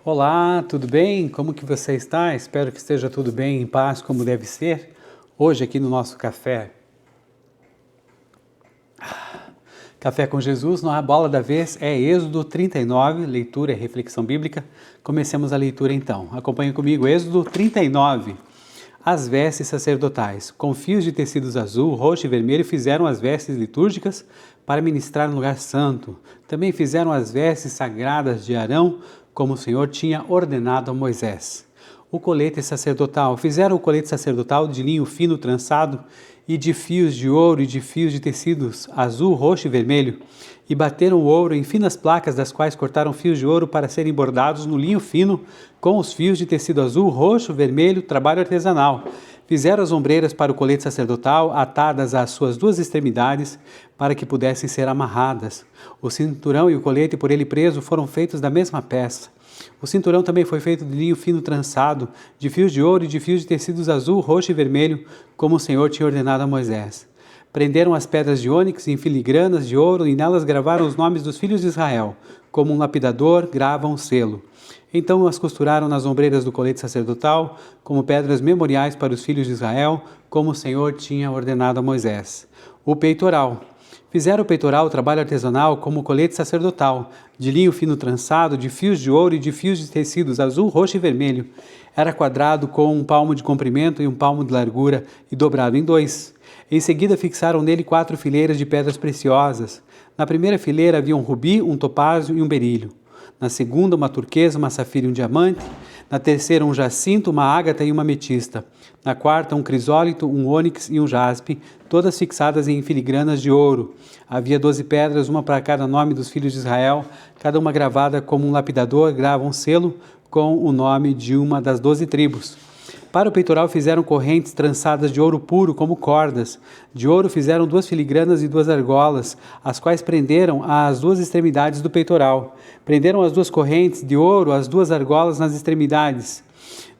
Olá, tudo bem? Como que você está? Espero que esteja tudo bem, em paz, como deve ser. Hoje aqui no nosso Café com Jesus, a bola da vez é Êxodo 39, leitura e reflexão bíblica. Comecemos a leitura então. Acompanhe comigo, Êxodo 39. As vestes sacerdotais. Com fios de tecidos azul, roxo e vermelho fizeram as vestes litúrgicas para ministrar no lugar santo. Também fizeram as vestes sagradas de Arão, como o Senhor tinha ordenado a Moisés. O colete sacerdotal. Fizeram o colete sacerdotal de linho fino trançado e de fios de ouro e de fios de tecidos azul, roxo e vermelho, e bateram o ouro em finas placas, das quais cortaram fios de ouro para serem bordados no linho fino com os fios de tecido azul, roxo, vermelho, trabalho artesanal. Fizeram as ombreiras para o colete sacerdotal, atadas às suas duas extremidades, para que pudessem ser amarradas. O cinturão e o colete por ele preso foram feitos da mesma peça. O cinturão também foi feito de linho fino trançado, de fios de ouro e de fios de tecidos azul, roxo e vermelho, como o Senhor tinha ordenado a Moisés. Prenderam as pedras de ônix em filigranas de ouro e nelas gravaram os nomes dos filhos de Israel, como um lapidador grava um selo. Então as costuraram nas ombreiras do colete sacerdotal, como pedras memoriais para os filhos de Israel, como o Senhor tinha ordenado a Moisés. O peitoral. Fizeram o peitoral trabalho artesanal como o colete sacerdotal, de linho fino trançado, de fios de ouro e de fios de tecidos azul, roxo e vermelho. Era quadrado com um palmo de comprimento e um palmo de largura e dobrado em dois. Em seguida fixaram nele 4 fileiras de pedras preciosas. Na primeira fileira havia um rubi, um topázio e um berílio. Na segunda, uma turquesa, uma safira e um diamante. Na terceira, um jacinto, uma ágata e uma ametista. Na quarta, um crisólito, um ônix e um jaspe, todas fixadas em filigranas de ouro. Havia 12 pedras, uma para cada nome dos filhos de Israel, cada uma gravada como um lapidador grava um selo com o nome de uma das 12 tribos. Para o peitoral fizeram correntes trançadas de ouro puro como cordas. De ouro fizeram 2 filigranas e 2 argolas, as quais prenderam às 2 extremidades do peitoral. Prenderam as 2 correntes de ouro, as 2 argolas nas extremidades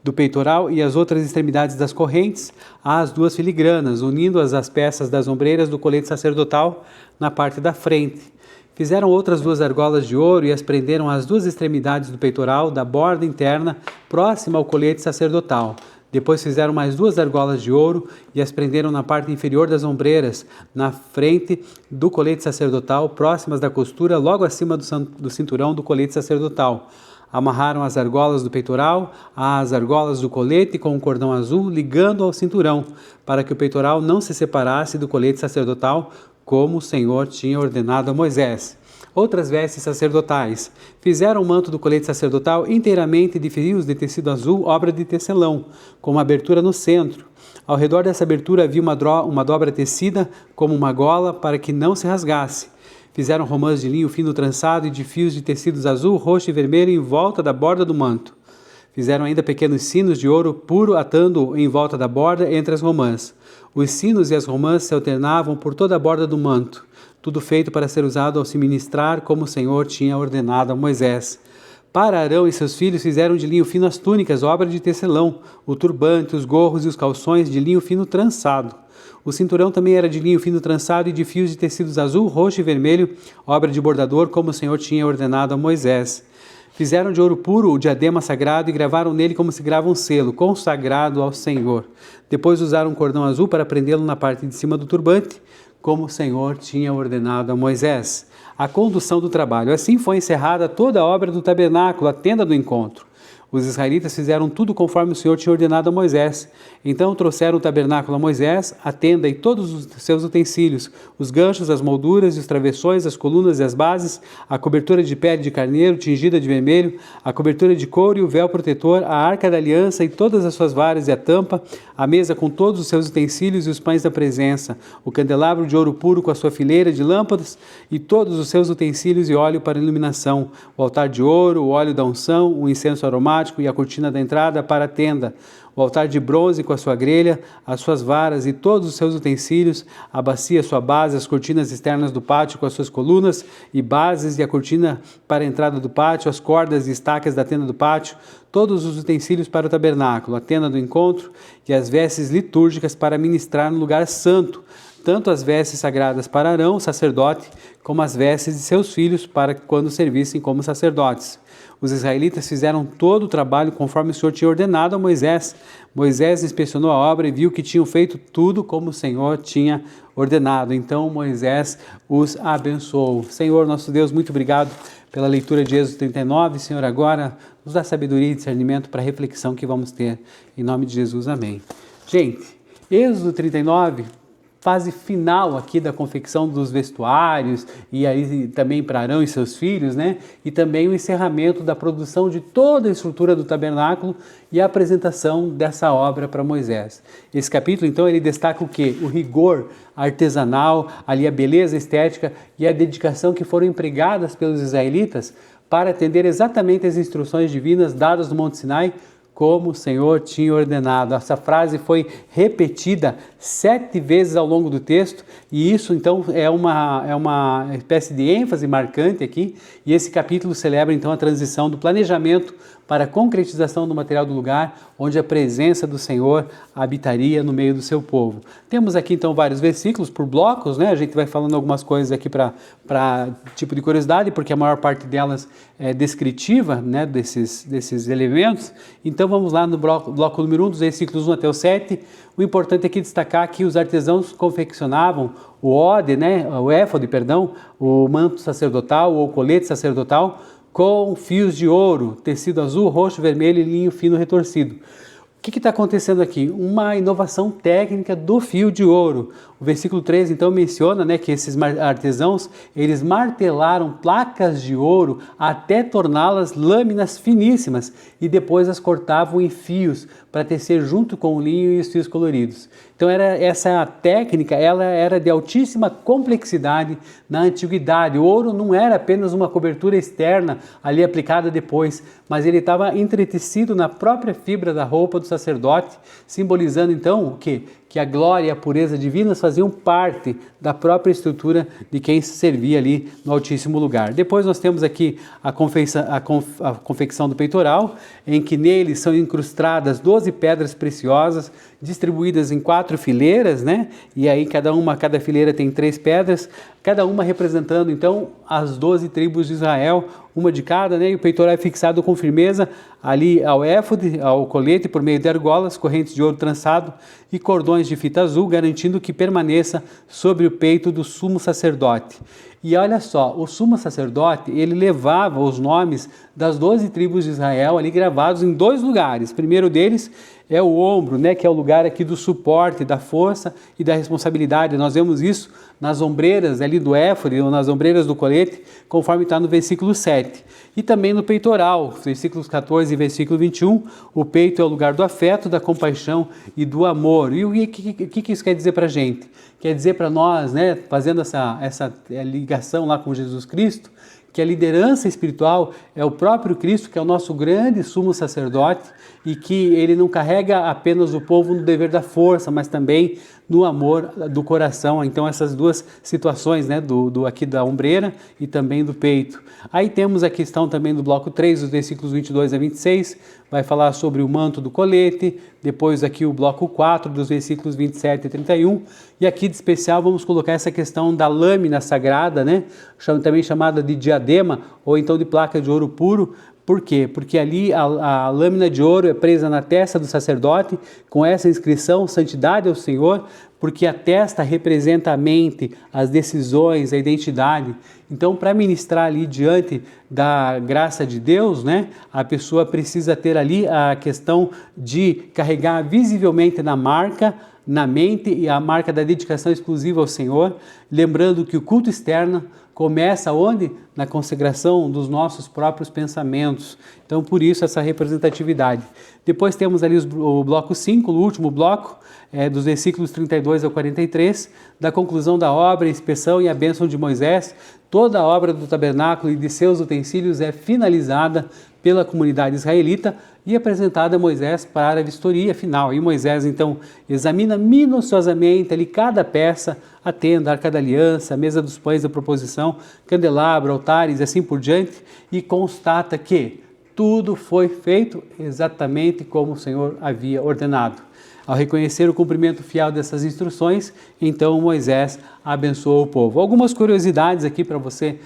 do peitoral e as outras extremidades das correntes às 2 filigranas, unindo-as às peças das ombreiras do colete sacerdotal na parte da frente. Fizeram outras 2 argolas de ouro e as prenderam às 2 extremidades do peitoral, da borda interna, próxima ao colete sacerdotal. Depois fizeram mais 2 argolas de ouro e as prenderam na parte inferior das ombreiras, na frente do colete sacerdotal, próximas da costura, logo acima do cinturão do colete sacerdotal. Amarraram as argolas do peitoral às argolas do colete com um cordão azul, ligando ao cinturão, para que o peitoral não se separasse do colete sacerdotal, como o Senhor tinha ordenado a Moisés. Outras vestes sacerdotais. Fizeram o manto do colete sacerdotal inteiramente de fios de tecido azul, obra de tecelão, com uma abertura no centro. Ao redor dessa abertura havia uma dobra tecida, como uma gola, para que não se rasgasse. Fizeram romãs de linho fino trançado e de fios de tecidos azul, roxo e vermelho em volta da borda do manto. Fizeram ainda pequenos sinos de ouro puro, atando em volta da borda entre as romãs. Os sinos e as romãs se alternavam por toda a borda do manto, tudo feito para ser usado ao se ministrar, como o Senhor tinha ordenado a Moisés. Para Arão e seus filhos fizeram de linho fino as túnicas, obra de tecelão, o turbante, os gorros e os calções de linho fino trançado. O cinturão também era de linho fino trançado e de fios de tecidos azul, roxo e vermelho, obra de bordador, como o Senhor tinha ordenado a Moisés. Fizeram de ouro puro o diadema sagrado e gravaram nele como se grava um selo, consagrado ao Senhor. Depois usaram um cordão azul para prendê-lo na parte de cima do turbante, como o Senhor tinha ordenado a Moisés. A condução do trabalho. Assim foi encerrada toda a obra do tabernáculo, a tenda do encontro. Os israelitas fizeram tudo conforme o Senhor tinha ordenado a Moisés. Então trouxeram o tabernáculo a Moisés, a tenda e todos os seus utensílios, os ganchos, as molduras, os travessões, as colunas e as bases, a cobertura de pele de carneiro tingida de vermelho, a cobertura de couro e o véu protetor, a arca da aliança e todas as suas varas e a tampa, a mesa com todos os seus utensílios e os pães da presença, o candelabro de ouro puro com a sua fileira de lâmpadas e todos os seus utensílios e óleo para iluminação, o altar de ouro, o óleo da unção, o incenso aromático e a cortina da entrada para a tenda, o altar de bronze com a sua grelha, as suas varas e todos os seus utensílios, a bacia, sua base, as cortinas externas do pátio com as suas colunas e bases e a cortina para a entrada do pátio, as cordas e estacas da tenda do pátio, todos os utensílios para o tabernáculo, a tenda do encontro e as vestes litúrgicas para ministrar no lugar santo, tanto as vestes sagradas para Arão, sacerdote, como as vestes de seus filhos para quando servissem como sacerdotes. os israelitas fizeram todo o trabalho conforme o Senhor tinha ordenado a Moisés. Moisés inspecionou a obra e viu que tinham feito tudo como o Senhor tinha ordenado. Então Moisés os abençoou. Senhor, nosso Deus, muito obrigado pela leitura de Êxodo 39. Senhor, agora nos dá sabedoria e discernimento para a reflexão que vamos ter. Em nome de Jesus, amém. Gente, Êxodo 39, fase final aqui da confecção dos vestuários, e aí também para Arão e seus filhos, né? E também o encerramento da produção de toda a estrutura do tabernáculo e a apresentação dessa obra para Moisés. Esse capítulo, então, ele destaca o quê? O rigor artesanal, ali a beleza estética e a dedicação que foram empregadas pelos israelitas para atender exatamente as instruções divinas dadas no Monte Sinai, como o Senhor tinha ordenado. Essa frase foi repetida 7 vezes ao longo do texto, e isso então é uma espécie de ênfase marcante aqui, e esse capítulo celebra então a transição do planejamento para a concretização do material do lugar, onde a presença do Senhor habitaria no meio do seu povo. Temos aqui então vários versículos por blocos, né? A gente vai falando algumas coisas aqui para tipo de curiosidade, porque a maior parte delas é descritiva, né, desses elementos. Então vamos lá no bloco número 1, dos versículos 1 até o 7. O importante aqui é destacar que os artesãos confeccionavam o ode, né, o éfode, perdão, o manto sacerdotal ou colete sacerdotal, com fios de ouro, tecido azul, roxo, vermelho e linho fino retorcido. O que está acontecendo aqui? Uma inovação técnica do fio de ouro. O versículo 13 então menciona, né, que esses artesãos, eles martelaram placas de ouro até torná-las lâminas finíssimas e depois as cortavam em fios para tecer junto com o linho e os fios coloridos. Então essa técnica, ela era de altíssima complexidade na antiguidade. O ouro não era apenas uma cobertura externa ali aplicada depois, mas ele estava entretecido na própria fibra da roupa do sacerdote, simbolizando então o quê? Que a glória e a pureza divinas faziam parte da própria estrutura de quem se servia ali no Altíssimo Lugar. Depois nós temos aqui a confecção do peitoral, em que nele são incrustadas 12 pedras preciosas, distribuídas em 4 fileiras, né? E aí cada fileira tem 3 pedras, cada uma representando então as 12 tribos de Israel, uma de cada, né? E o peitoral é fixado com firmeza ali ao éfode, ao colete, por meio de argolas, correntes de ouro trançado e cordões de fita azul, garantindo que permaneça sobre o peito do sumo sacerdote. E olha só, o sumo sacerdote, ele levava os nomes das 12 tribos de Israel ali gravados em 2 lugares. O primeiro deles é o ombro, né, que é o lugar aqui do suporte, da força e da responsabilidade. Nós vemos isso nas ombreiras ali do éfode, ou nas ombreiras do colete, conforme está no versículo 7. E também no peitoral, versículos 14 e versículo 21, o peito é o lugar do afeto, da compaixão e do amor. E o que isso quer dizer para a gente? Quer dizer para nós, né, fazendo essa ligação lá com Jesus Cristo, que a liderança espiritual é o próprio Cristo, que é o nosso grande sumo sacerdote, e que ele não carrega apenas o povo no dever da força, mas também no amor do coração. Então essas duas situações, né, aqui da ombreira e também do peito. Aí temos a questão também do bloco 3, dos versículos 22 a 26, vai falar sobre o manto do colete, depois aqui o bloco 4, dos versículos 27 a 31, e aqui de especial vamos colocar essa questão da lâmina sagrada, né, também chamada de diadema, ou então de placa de ouro puro. Por quê? Porque ali a lâmina de ouro é presa na testa do sacerdote, com essa inscrição, santidade ao Senhor, porque a testa representa a mente, as decisões, a identidade. Então, para ministrar ali diante da graça de Deus, né, a pessoa precisa ter ali a questão de carregar visivelmente na mente, e a marca da dedicação exclusiva ao Senhor, lembrando que o culto externo começa onde? Na consagração dos nossos próprios pensamentos. Então, por isso, essa representatividade. Depois temos ali o bloco 5, o último bloco, dos versículos 32 ao 43, da conclusão da obra, a inspeção e a bênção de Moisés. Toda a obra do tabernáculo e de seus utensílios é finalizada pela comunidade israelita e apresentada a Moisés para a vistoria final. E Moisés, então, examina minuciosamente ali cada peça, a tenda, a arca da aliança, a mesa dos pães da proposição, candelabro, altares e assim por diante, e constata que tudo foi feito exatamente como o Senhor havia ordenado. Ao reconhecer o cumprimento fiel dessas instruções, então Moisés abençoou o povo. Algumas curiosidades aqui para você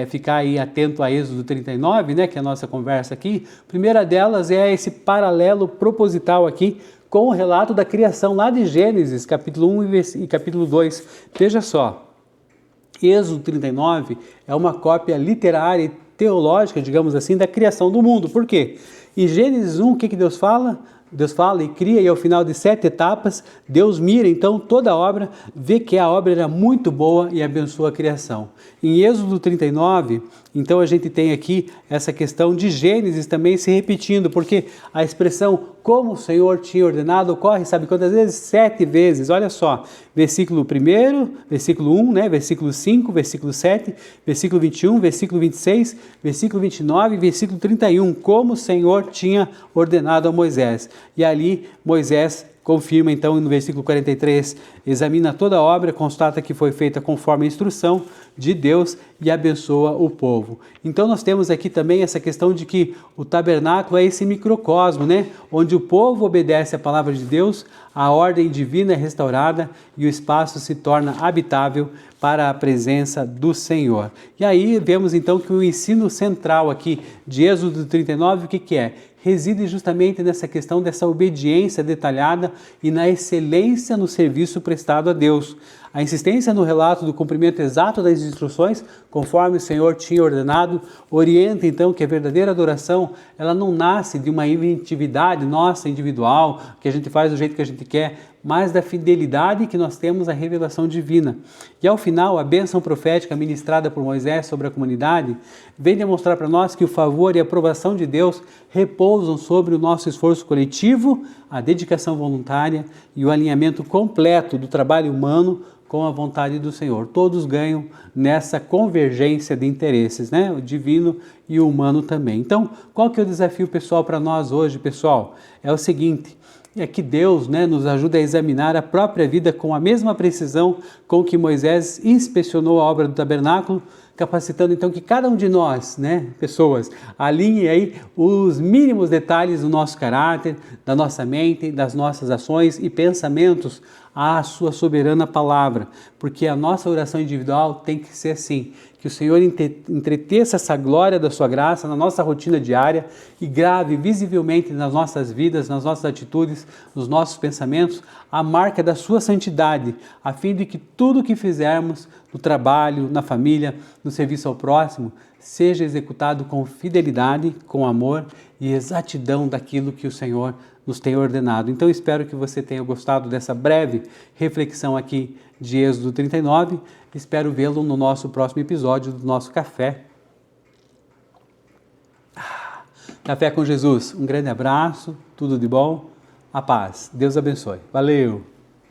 ficar aí atento a Êxodo 39, né, que é a nossa conversa aqui. A primeira delas é esse paralelo proposital aqui com o relato da criação lá de Gênesis, capítulo 1 e capítulo 2. Veja só, Êxodo 39 é uma cópia literária e teológica, digamos assim, da criação do mundo. Por quê? Em Gênesis 1, o que Deus fala? Deus fala e cria, e ao final de 7 etapas, Deus mira então toda a obra, vê que a obra era muito boa e abençoa a criação. Em Êxodo 39, então a gente tem aqui essa questão de Gênesis também se repetindo, porque a expressão como o Senhor tinha ordenado ocorre, sabe quantas vezes? 7 vezes, olha só, versículo 1, versículo 1, né? Versículo 5, versículo 7, versículo 21, versículo 26, versículo 29 e versículo 31, como o Senhor tinha ordenado a Moisés. E ali Moisés confirma então no versículo 43, examina toda a obra, constata que foi feita conforme a instrução de Deus e abençoa o povo. Então nós temos aqui também essa questão de que o tabernáculo é esse microcosmo, né? Onde o povo obedece à palavra de Deus, a ordem divina é restaurada e o espaço se torna habitável para a presença do Senhor. E aí vemos então que o ensino central aqui de Êxodo 39, o que é? Reside justamente nessa questão dessa obediência detalhada e na excelência no serviço prestado a Deus. A insistência no relato do cumprimento exato das instruções, conforme o Senhor tinha ordenado, orienta então que a verdadeira adoração, ela não nasce de uma inventividade nossa, individual, que a gente faz do jeito que a gente quer, mas da fidelidade que nós temos à revelação divina. E ao final, a bênção profética ministrada por Moisés sobre a comunidade vem demonstrar para nós que o favor e a aprovação de Deus repousam sobre o nosso esforço coletivo, a dedicação voluntária e o alinhamento completo do trabalho humano com a vontade do Senhor. Todos ganham nessa convergência de interesses, né? O divino e o humano também. Então, qual que é o desafio pessoal para nós hoje, pessoal? É o seguinte, é que Deus, né, nos ajuda a examinar a própria vida com a mesma precisão com que Moisés inspecionou a obra do tabernáculo, capacitando então que cada um de nós, né, pessoas, alinhe aí os mínimos detalhes do nosso caráter, da nossa mente, das nossas ações e pensamentos à sua soberana palavra, porque a nossa oração individual tem que ser assim, que o Senhor entreteça essa glória da sua graça na nossa rotina diária e grave visivelmente nas nossas vidas, nas nossas atitudes, nos nossos pensamentos, a marca da sua santidade, a fim de que tudo o que fizermos no trabalho, na família, no serviço ao próximo, seja executado com fidelidade, com amor e exatidão daquilo que o Senhor nos tem ordenado. Então espero que você tenha gostado dessa breve reflexão aqui de Êxodo 39. Espero vê-lo no nosso próximo episódio do nosso Café. Café com Jesus. Um grande abraço, tudo de bom, a paz. Deus abençoe. Valeu!